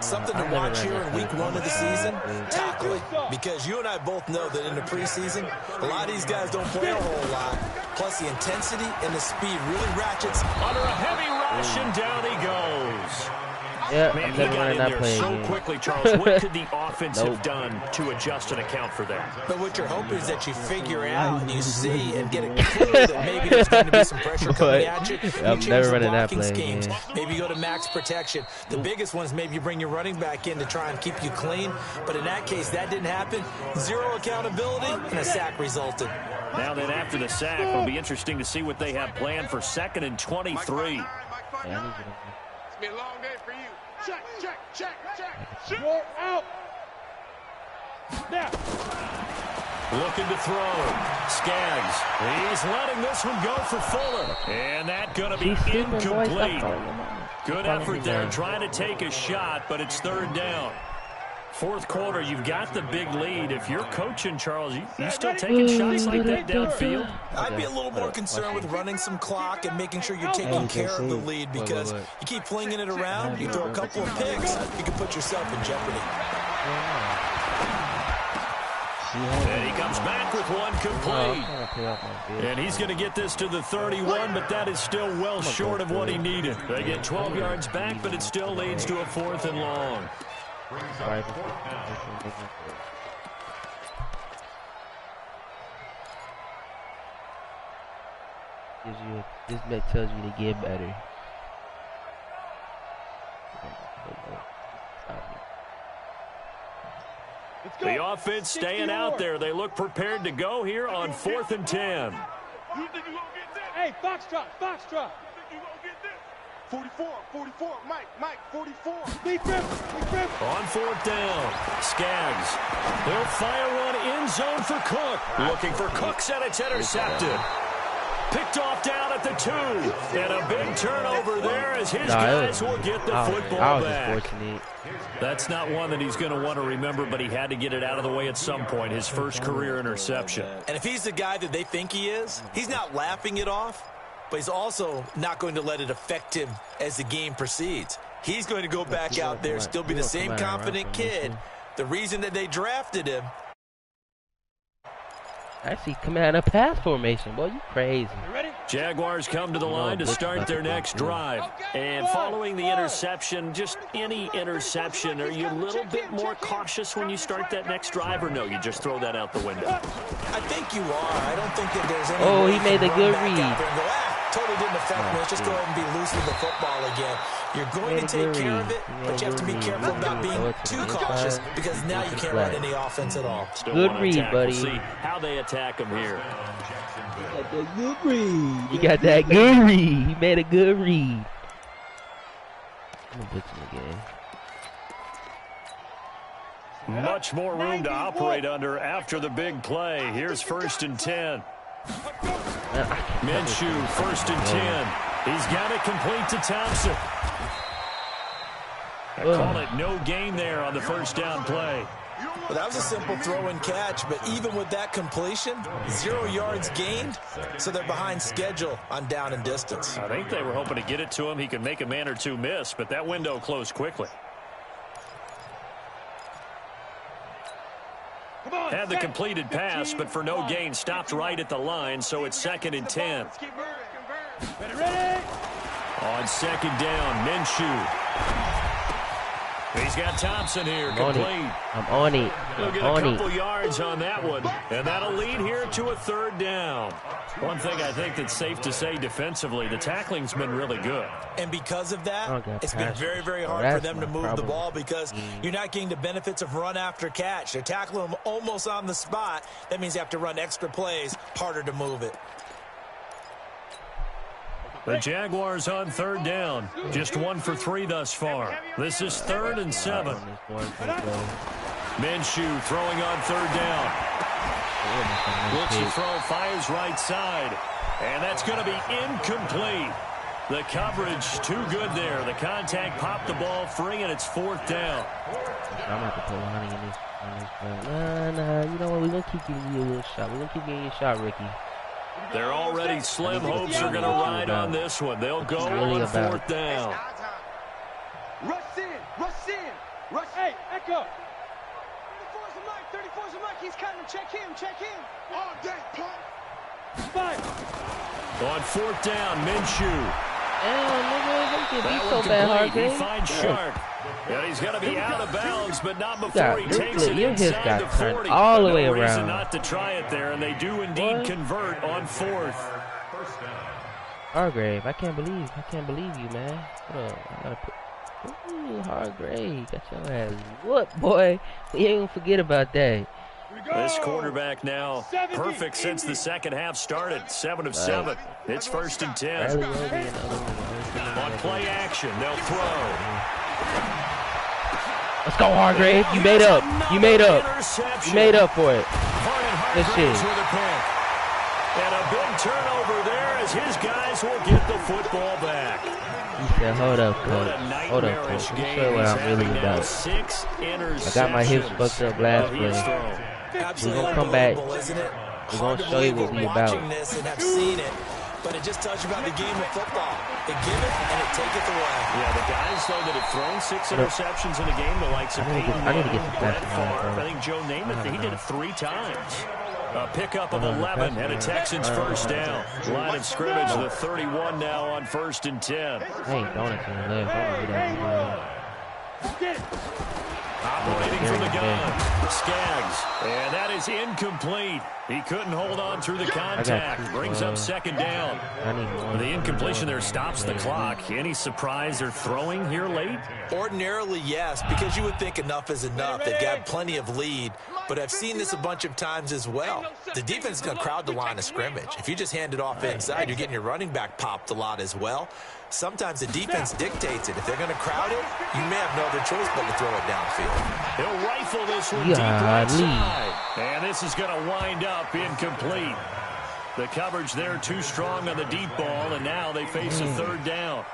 Something to watch here in week 1 of the season, tackling. Because you and I both know that in the preseason, a lot of these guys don't play a whole lot. Plus the intensity and the speed really ratchets. Under a heavy rush, and down he goes. Yeah, man, he got in there so quickly, Charles. What could the offense have done to adjust and account for that? But what you're hoping is that you figure out and you see and get a clue that maybe there's going to be some pressure coming at you. I'm never running that play schemes. Maybe you go to max protection. The biggest one is maybe you bring your running back in to try and keep you clean. But in that case, that didn't happen. Zero accountability, and a sack resulted. Now then, after the sack, it'll be interesting to see what they have planned for 2nd and 23. It's been a long day for you. Check. You're out. Now. Looking to throw. Skaggs. He's letting this one go for Fuller. And that's going to be incomplete. Good effort there, trying to take a shot, but it's 3rd down. 4th quarter, you've got the big lead. If you're coaching, Charles, you still taking shots like that downfield? I'd be a little more concerned with running some clock and making sure you're taking care of the lead, because you keep flinging it around, you throw a couple of picks, you can put yourself in jeopardy. And he comes back with one complete. And he's going to get this to the 31, but that is still well short of what he needed. They get 12 yards back, but it still leads to a 4th and long. This bet tells you to get better. The offense staying out there. They look prepared to go here on 4th and 10. Hey, Foxtrot. 44, Mike, 44. Big grip. On 4th down, Skaggs. They'll fire one end zone for Cook. Looking for Cooks, and it's intercepted. Picked off down at the 2. And a big turnover there as his guys will get the football back. That's not one that he's going to want to remember, but he had to get it out of the way at some point, his first career interception. And if he's the guy that they think he is, he's not laughing it off, but he's also not going to let it affect him as the game proceeds. He's going to go back out there, still be the same confident kid. The reason that they drafted him. Actually, coming out of pass formation. Boy, you crazy. Jaguars come to the line to start their next drive. And following the interception, just any interception, are you a little bit more cautious when you start that next drive, or no, you just throw that out the window? I think you are. I don't think that there's any he made a good read. Totally didn't affect me. Let's just go ahead and be loose with the football again. You're going to take care of it, but you have to be careful about being too cautious, because now you can't run any offense at all. Still good read, buddy. We'll see how they attack him here. You got that good read. He made a good read. I'm gonna blitz him again. Much more room to operate under after the big play. Here's 1st and 10. Minshew, 1st and 10. He's got it complete to Thompson. I call it no gain there on the first down play. Well, that was a simple throw and catch, but even with that completion, 0 yards gained, so they're behind schedule on down and distance. I think they were hoping to get it to him. He could make a man or two miss, but that window closed quickly. Had the completed pass, but for no gain, stopped right at the line, so it's 2nd and 10. On 2nd down, Minshew. He's got Thompson here, complete. I'm on it. He'll get a couple yards on that one, and that'll lead here to a 3rd down. One thing I think that's safe to say defensively, the tackling's been really good. And because of that, it's been very, very hard for them to move the ball because you're not getting the benefits of run after catch. They're tackling them almost on the spot. That means you have to run extra plays, harder to move it. The Jaguars on 3rd down. Just 1 for 3 thus far. This is 3rd and 7. Minshew throwing on 3rd down. Looks to throw, fires right side. And that's going to be incomplete. The coverage too good there. The contact popped the ball free, and it's 4th down. I'm about to put Lonnie in this play. Nah, you know what? We're going to keep giving you a little shot. We're going to keep giving you a shot, Ricky. They're already slim hopes are going to ride on this one. They'll go on 4th down. Rush in, rush in, rush. Hey, echo. 34's the mic, 34's the mic. He's cutting. Check him. All day, punk. Five. On 4th down, Minshew. He finds Sharp. And he's going to be out of bounds, but not before he takes it inside the 40. All the way around. No reason not to try it there, and they do indeed convert on 4th. Hargrave, I can't believe you, man. Hold on, I gotta put. Ooh, Hargrave, got your ass whooped, boy. We ain't gonna forget about that. This quarterback now perfect since the second half started. 7 of 7. It's 1st and 10. On play action, they'll throw. Let's go, Hargrave. You made up. You made up. You made up for it. Good shit. And a big turnover there as his guys will get the football back. He said, hold up, coach. Hold up, coach. Let me show you what I'm really about. I got my hips fucked up last play. We're going to come back. We're going to show you what we about. But it just tells you about the game of football. They give it and it taketh away. Yeah, the guys, though, that have thrown 6 interceptions in a game, the likes of Peyton Manning, Brett Favre, I think Joe Namath, he did it 3 times. A pickup of 11 and a Texans 1st down. Line of scrimmage, the 31 now on 1st and 10. Hey, don't it to the left. Operating from the gun, Skaggs, and that is incomplete. He couldn't hold on through the contact. Brings up 2nd down. The incompletion there stops the clock. Any surprise they're throwing here late? Ordinarily, yes, because you would think enough is enough. They've got plenty of lead, but I've seen this a bunch of times as well. The defense is going to crowd the line of scrimmage. If you just hand it off inside, you're getting your running back popped a lot as well. Sometimes the defense dictates it. If they're going to crowd it, you may have no other choice but to throw it downfield. He'll rifle this one deep right side. And this is going to wind up incomplete. The coverage there too strong on the deep ball, and now they face a 3rd down.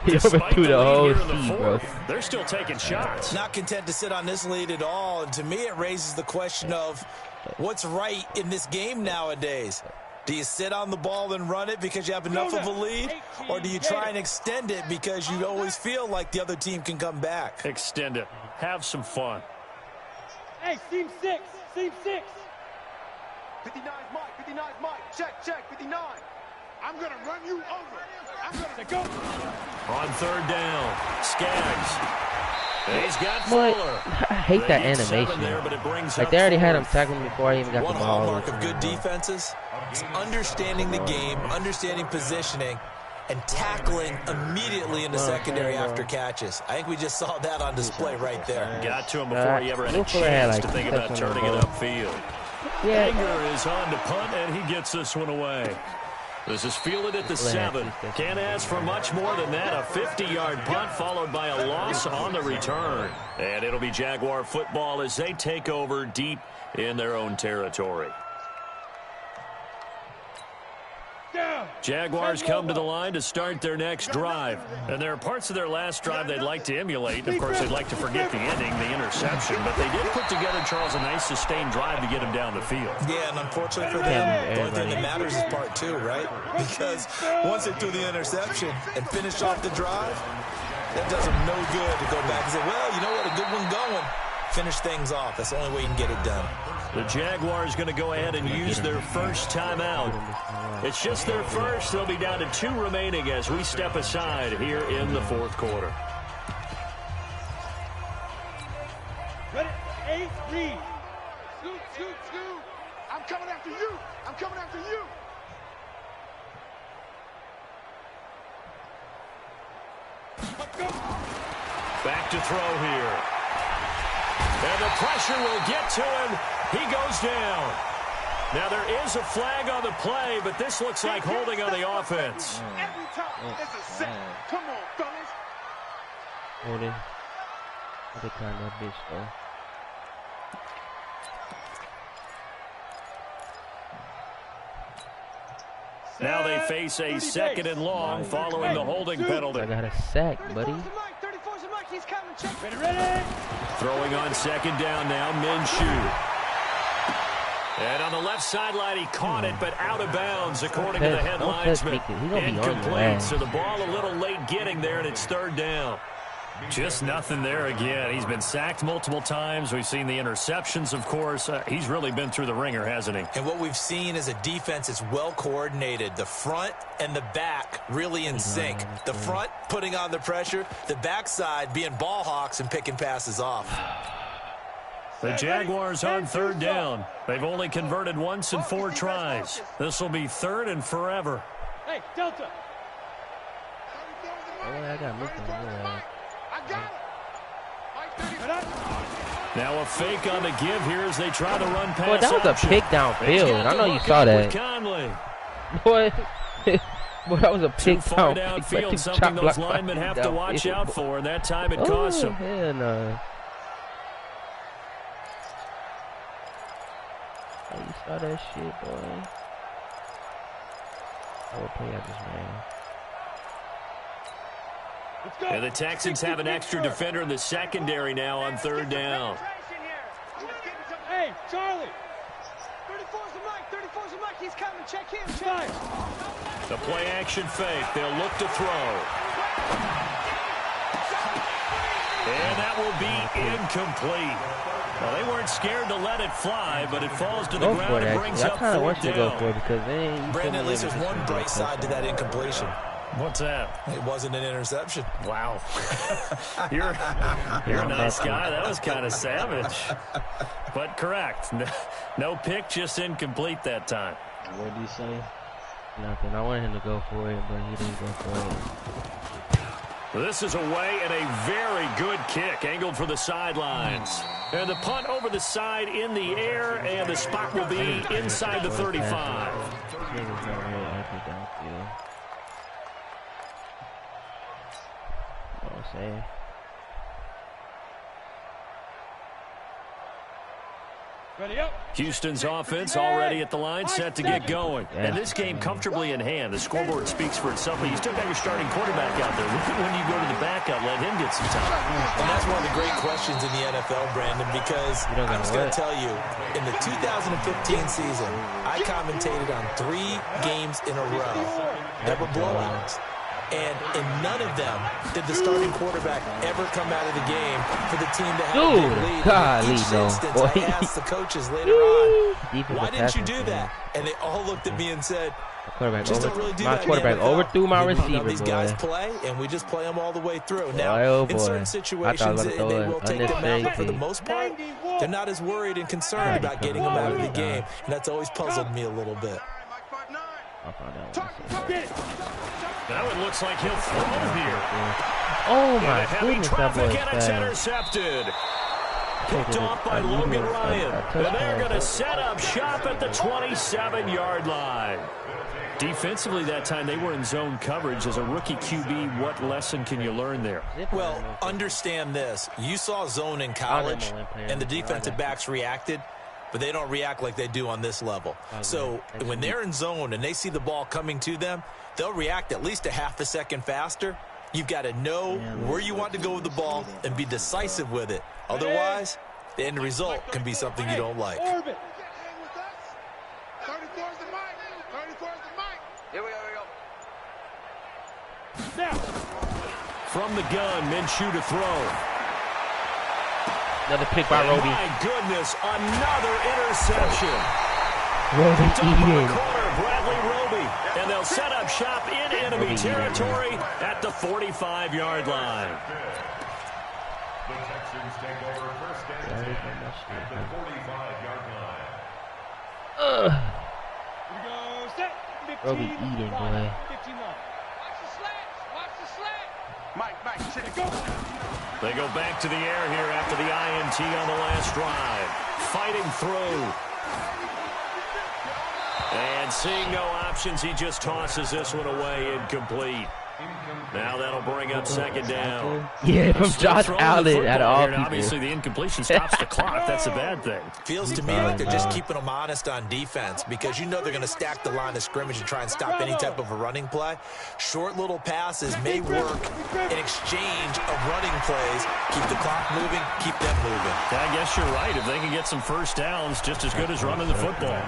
Despite the lead here in the 4th, they're still taking shots. Not content to sit on this lead at all, and to me it raises the question of what's right in this game nowadays. Do you sit on the ball and run it because you have enough of a lead? Or do you try and extend it because you always feel like the other team can come back? Extend it. Have some fun. Hey, seam 6. 59's Mike. 59's Mike. Check. 59. I'm going to run you over. I'm going to go. On 3rd down, Skaggs. He's got Fuller. I hate that animation. There, but it brings like they already had him tackling before I even got the ball. One hallmark of good defenses is understanding the game, understanding positioning, and tackling immediately in the secondary after catches. I think we just saw that on display right there. Got to him before he ever had a chance to think about turning it upfield. Anger is on to punt, and he gets this one away. This is fielded at the 7. Can't ask for much more than that. A 50-yard punt followed by a loss on the return. And it'll be Jaguar football as they take over deep in their own territory. Down. Jaguars come to the line to start their next drive. And there are parts of their last drive they'd like to emulate. Of course, they'd like to forget the ending, the interception. But they did put together, Charles, a nice sustained drive to get him down the field. Yeah, and unfortunately for them, the only thing that matters is part 2, right? Because once they threw the interception and finished off the drive, that does them no good to go back and say, well, you know what, a good one going. Finish things off. That's the only way you can get it done. The Jaguars going to go ahead and use their first timeout. It's just their first. They'll be down to 2 remaining as we step aside here in the 4th quarter. Ready? 8, read. Scoot. I'm coming after you. I'm coming after you. Back to throw here. And the pressure will get to him. He goes down. Now, there is a flag on the play, but this looks like holding on the offense. Every time it's a set. Come on, fellas. Holding. What kind of bitch, though? Now they face a 2nd and long following the holding penalty. I got a sack, buddy. 34's a Mike. He's coming. Check. Ready? Throwing on 2nd down now, Minshew. And on the left sideline, he caught it, but out of bounds, according to the head linesman. Incomplete, so the ball a little late getting there, and it's 3rd down. Just nothing there again. He's been sacked multiple times. We've seen the interceptions, of course. He's really been through the ringer, hasn't he? And what we've seen is a defense that's well coordinated. The front and the back really in sync. The front putting on the pressure. The backside being ball hawks and picking passes off. The Jaguars on 3rd down. They've only converted once in 4 tries. This will be 3rd and forever. Hey, Delta. Oh, I got missing. Now a fake on the give here as they try to run past. Boy, that was a pick downfield. I know you saw that. Boy, boy, that was a pick downfield. Something those linemen have to watch out for, and that time it cost them. Hell no. Oh, you saw that shit, boy. I will play out this man. And the Texans have an extra defender in the secondary now on 3rd down. Hey, Charlie. 34's a Mike. 34's a Mike. He's coming. Check him. The play action fake. They'll look to throw. And that will be incomplete. Well, they weren't scared to let it fly, but it falls to the ground and brings up 4th down. Go for it because Brandon, at least there's one bright side to that incompletion. What's that? It wasn't an interception. Wow. You're a nice guy. That was kind of savage. But correct. No pick, just incomplete that time. What did he say? Nothing. I wanted him to go for it, but he didn't go for it. This is away and a very good kick, angled for the sidelines. And the punt over the side in the air, and the spot will be inside the 35. Say. Ready up. Houston's offense already at the line, set to get going. And this game comfortably in hand. The scoreboard speaks for itself, but you still got your starting quarterback out there. Look at when you go to the backup, let him get some time. And that's one of the great questions in the NFL, Brandon, because I'm just going to tell you, in the 2015 season, I commentated on 3 games in a row that were blowouts. And in none of them did the starting quarterback ever come out of the game for the team to have a big lead. Golly, each instance, I asked the coaches later on, why didn't you do that? And they all looked at me and said, just don't really do that. My quarterback overthrew my receiver, these guys play, and we just play them all the way through. Now, in certain situations, they will take them out, but for the most part, they're not as worried and concerned about getting them out of the game. And that's always puzzled me a little bit. Now it looks like he'll throw here. Oh my goodness, that boy and it's intercepted. Picked off by Logan Ryan. And they're going to set up shop at the 27-yard line. Defensively that time, they were in zone coverage. As a rookie QB, what lesson can you learn there? Well, understand this. You saw zone in college, and the defensive backs reacted. but they don't react like they do on this level. So when they're in zone and they see the ball coming to them, they'll react at least a half a second faster. You've got to know where you want to go with the ball and be decisive with it. Otherwise, the end result can be something you don't like. Here we go. Now. From the gun, Minshew to throw. Another pick by Roby. My goodness, another interception. Roby eating. Bradley Roby. And they'll set up shop in enemy territory at the 45-yard line. The Texans take over first and 10 at the 45-yard line. Here we go. Set. Roby eating, boy. 59. Watch the slant. Mike, check it. Go. They go back to the air here after the INT on the last drive. Fighting through. And seeing no options, he just tosses this one away, incomplete. Now that'll bring up second down. Yeah, from Josh Allen at all people. Obviously, the incompletion stops the clock. That's a bad thing. Feels to me like they're just keeping them honest on defense because you know they're going to stack the line of scrimmage and try and stop any type of a running play. Short little passes may work in exchange of running plays. Keep the clock moving, keep them moving. I guess you're right. If they can get some first downs, just as good as running the football.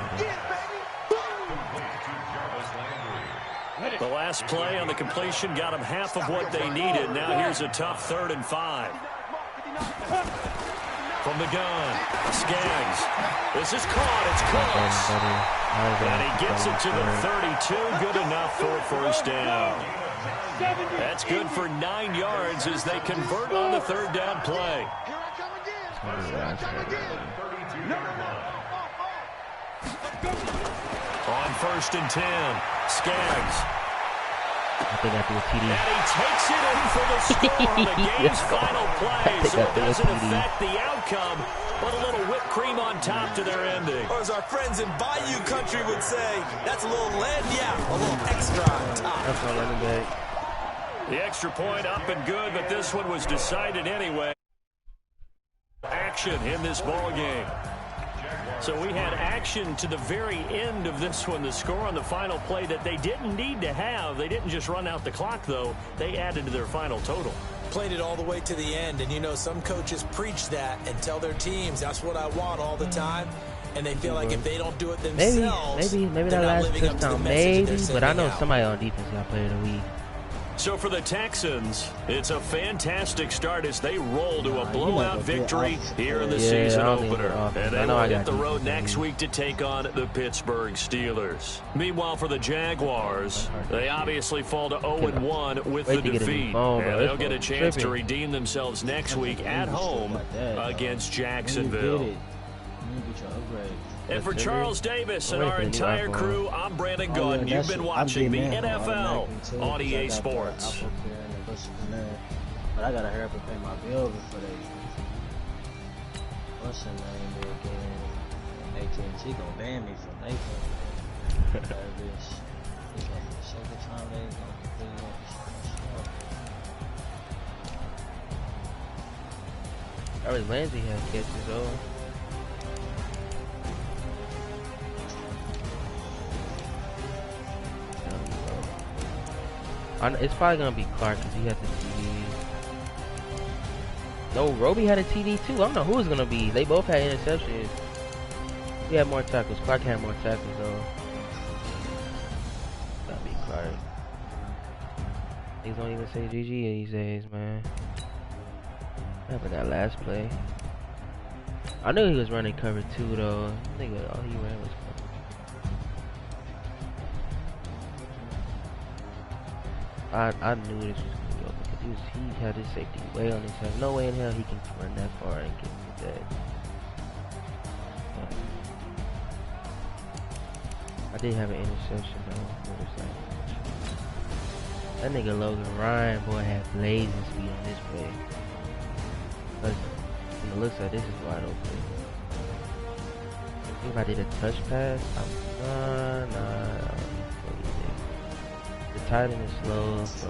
The last play on the completion got them half of what they needed. Now here's a tough 3rd and 5. From the gun, Skaggs. This is caught. It's close. And he gets it to the 32. Good enough for a first down. That's good for 9 yards as they convert on the 3rd down play. On 1st and 10, Skaggs. I think I threw a TD. And he takes it in for the score on the game's final play. So it doesn't affect the outcome, but a little whipped cream on top to their ending. Or as our friends in Bayou Country would say, that's a little a little extra on top. That's my running back. The extra point up and good, but this one was decided anyway. Action in this ball game. So we had action to the very end of this one. The score on the final play that they didn't need to have. They didn't just run out the clock, though. They added to their final total. Played it all the way to the end, and you know some coaches preach that and tell their teams, that's what I want all the time. And they feel like if they don't do it themselves, maybe that last touchdown, maybe. But I know somebody on defense got player of the week. So for the Texans, it's a fantastic start as they roll to a blowout victory here in the season opener. And they will hit the road next week to take on the Pittsburgh Steelers. Meanwhile, for the Jaguars, they obviously fall to 0-1 with the defeat. And they'll get a chance to redeem themselves next week at home against Jacksonville. And for Charles Davis and our entire crew, I'm Brandon Gunn. You've been watching the NFL on EA Sports. But I gotta hurry up and pay my bill before they. What's the name again? AT&T gonna ban me from Nathan. It's like the second time they gonna complete it. Travis Landry had catches though. It's probably gonna be Clark because he had the TD. No, Roby had a TD too. I don't know who it's gonna be. They both had interceptions. He had more tackles. Clark had more tackles though. Gotta be Clark. Niggas don't even say GG these days, man. What happened that last play? I knew he was running cover 2 though. Nigga, all he ran was cover. I knew this was gonna be open because he had his safety way on his head. No way in hell he can run that far and get to that. I did have an interception though. That nigga Logan Ryan, boy, had blazing speed on this play. But it looks like this is wide open. If I did a touch pass, nah. The tight end is slow, so